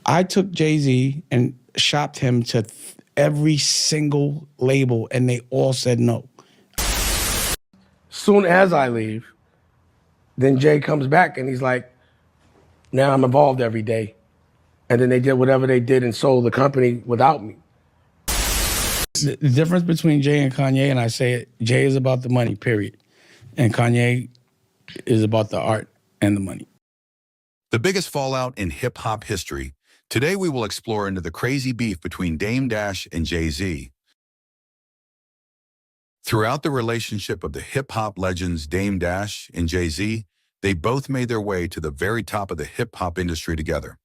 I took Jay-Z and shopped him to every single label, and they all said no. Soon as I leave, then Jay comes back and he's like, now I'm involved every day. And then they did whatever they did and sold the company without me. The difference between Jay and Kanye, and I say it, Jay is about the money, period. And Kanye is about the art and the money. The biggest fallout in hip-hop history. Today we will explore into the crazy beef between Dame Dash and Jay-Z. Throughout the relationship of the hip-hop legends Dame Dash and Jay-Z, they both made their way to the very top of the hip-hop industry together.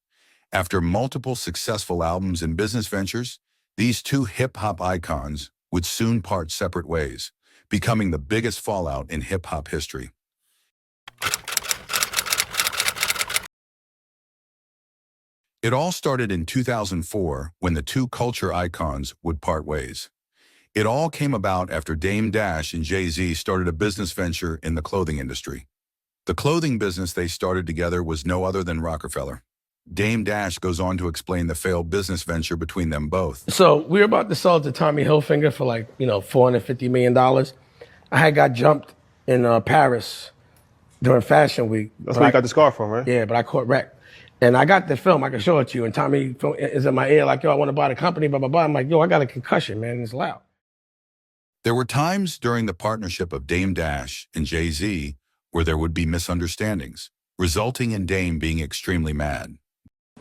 After multiple successful albums and business ventures, these two hip-hop icons would soon part separate ways, becoming the biggest fallout in hip-hop history. It all started in 2004 when the two culture icons would part ways. It all came about after Dame Dash and Jay-Z started a business venture in the clothing industry. The clothing business they started together was no other than Rockefeller. Dame Dash goes on to explain the failed business venture between them both. So we were about to sell it to Tommy Hilfiger for like, $450 million. I had got jumped in Paris during Fashion Week. That's where you got the scar from, right? Yeah, but I caught wreck. And I got the film, I can show it to you. And Tommy is in my ear like, yo, I want to buy the company, blah, blah, blah. I'm like, yo, I got a concussion, man, it's loud. There were times during the partnership of Dame Dash and Jay-Z where there would be misunderstandings, resulting in Dame being extremely mad.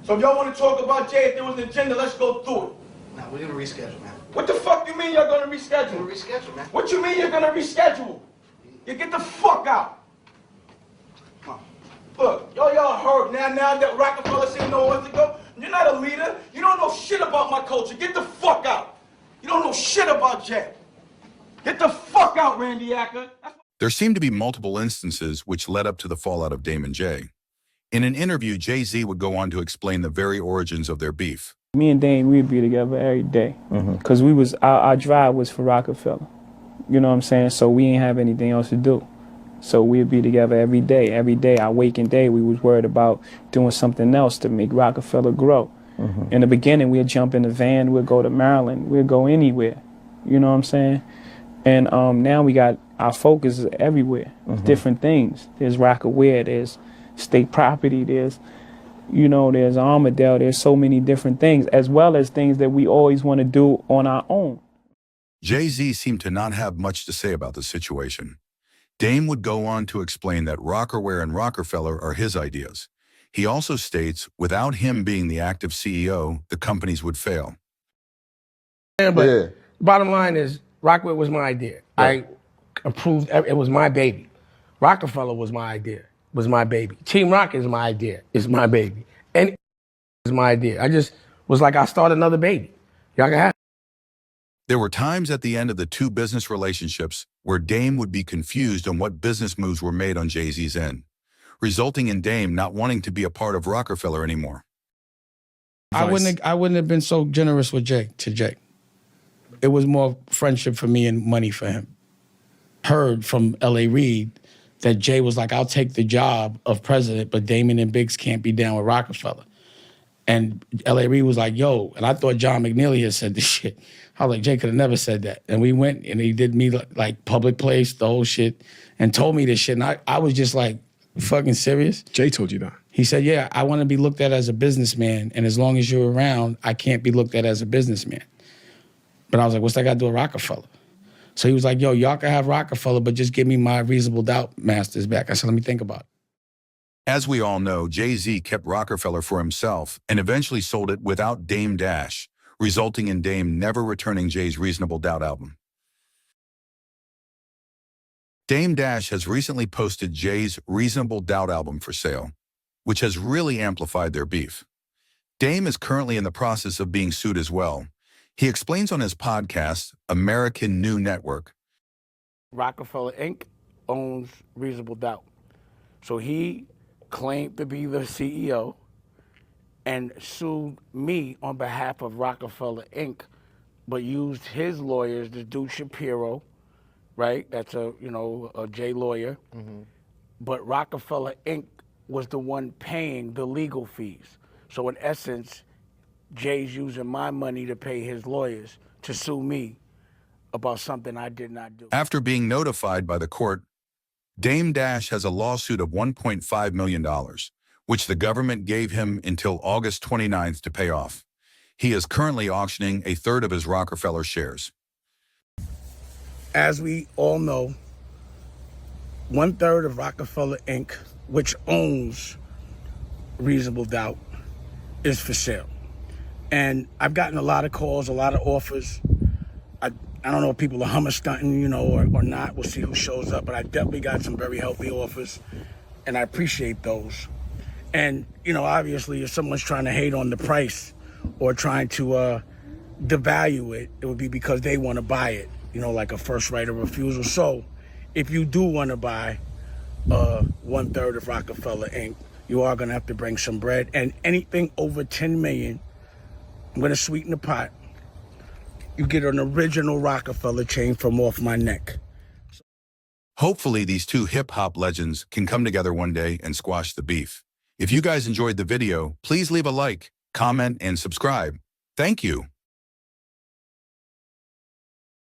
So if y'all want to talk about Jay, if there was an agenda, let's go through it. No, we're gonna reschedule, man. What the fuck you mean you're gonna reschedule? We're gonna reschedule, man. What you mean you're gonna reschedule? You get the fuck out. Come on. Look, y'all heard now that Rockefeller said no months ago. You're not a leader. You don't know shit about my culture. Get the fuck out. You don't know shit about Jay. Get the fuck out, Randy Acker. There seemed to be multiple instances which led up to the fallout of Dame and Jay. In an interview, Jay-Z would go on to explain the very origins of their beef. Me and Dame, we'd be together every day. Because our drive was for Rockefeller. You know what I'm saying? So we ain't have anything else to do. So we'd be together every day. Every day, our waking day, we was worried about doing something else to make Rockefeller grow. In the beginning, we'd jump in the van, we'd go to Maryland, we'd go anywhere. You know what I'm saying? And now we got our focus is everywhere. Different things. There's Rockaware, there's state property, there's Armadale, there's so many different things, as well as things that we always want to do on our own. Jay-Z seemed to not have much to say about the situation. Dame would go on to explain that Rockaware and Rockefeller are his ideas. He also states, without him being the active CEO, the companies would fail. Yeah, but bottom line is, Rockaware was my idea. I approved, it was my baby. Rockefeller was my idea, was my baby. Team Rock is my idea, is my baby. And is my idea. I just was like, I start another baby. Y'all can have it. There were times at the end of the two business relationships where Dame would be confused on what business moves were made on Jay-Z's end, resulting in Dame not wanting to be a part of Rockefeller anymore. I wouldn't have been so generous with Jay. It was more friendship for me and money for him. Heard from L.A. Reid that Jay was like, I'll take the job of president, but Damon and Biggs can't be down with Rockefeller. And L.A. Reid was like, yo, and I thought John McNeely had said this shit. I was like, Jay could have never said that. And we went and he did me like public place, the whole shit, and told me this shit. And I was just like, you fucking serious? Jay told you that. He said, yeah, I want to be looked at as a businessman, and as long as you're around, I can't be looked at as a businessman. But I was like, what's that got to do with Rockefeller? So he was like, yo, y'all can have Rockefeller, but just give me my reasonable doubt masters back. I said, let me think about it. As we all know, Jay-Z kept Rockefeller for himself and eventually sold it without Dame Dash, resulting in Dame never returning Jay's Reasonable Doubt album. Dame Dash has recently posted Jay's Reasonable Doubt album for sale, which has really amplified their beef. Dame is currently in the process of being sued as well. He explains on his podcast, American New Network. Rockefeller Inc. owns Reasonable Doubt. So he claimed to be the CEO and sued me on behalf of Rockefeller Inc., but used his lawyers, the dude Shapiro, right? That's a J lawyer. But Rockefeller Inc. was the one paying the legal fees. So in essence, Jay's using my money to pay his lawyers to sue me about something I did not do. After being notified by the court, Dame Dash has a lawsuit of $1.5 million, which the government gave him until August 29th to pay off. He is currently auctioning a third of his Rockefeller shares. As we all know, 1/3 of Rockefeller Inc., which owns Reasonable Doubt, is for sale. And I've gotten a lot of calls, a lot of offers. I don't know if people are hummer stunting, or not. We'll see who shows up. But I definitely got some very healthy offers, and I appreciate those. And, obviously, if someone's trying to hate on the price or trying to devalue it, it would be because they want to buy it, like a first right of refusal. So if you do want to buy 1/3 of Rockefeller Inc., you are going to have to bring some bread. And anything over $10 million, I'm going to sweeten the pot. You get an original Rockefeller chain from off my neck. Hopefully, these two hip-hop legends can come together one day and squash the beef. If you guys enjoyed the video, please leave a like, comment, and subscribe. Thank you.